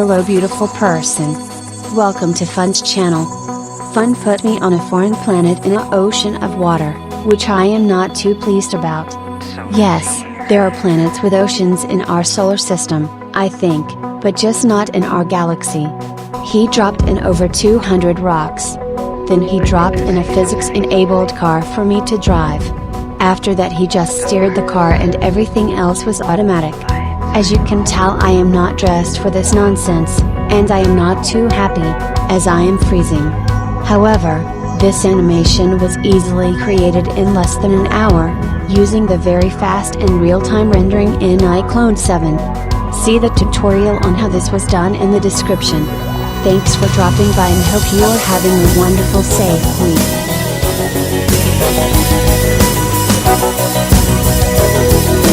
Hello beautiful person. Welcome to Fun's channel. Fun put me on a foreign planet in an ocean of water, which I am not too pleased about. Yes, there are planets with oceans in our solar system, I think, but just not in our galaxy. He dropped in over 200 rocks. Then he dropped in a physics-enabled car for me to drive. After that he just steered the car and everything else was automatic. As you can tell, I am not dressed for this nonsense, and I am not too happy, as I am freezing. However, this animation was easily created in less than an hour, using the very fast and real-time rendering in Iclone 7. See the tutorial on how this was done in the description. Thanks for dropping by and hope you are having a wonderful safe week.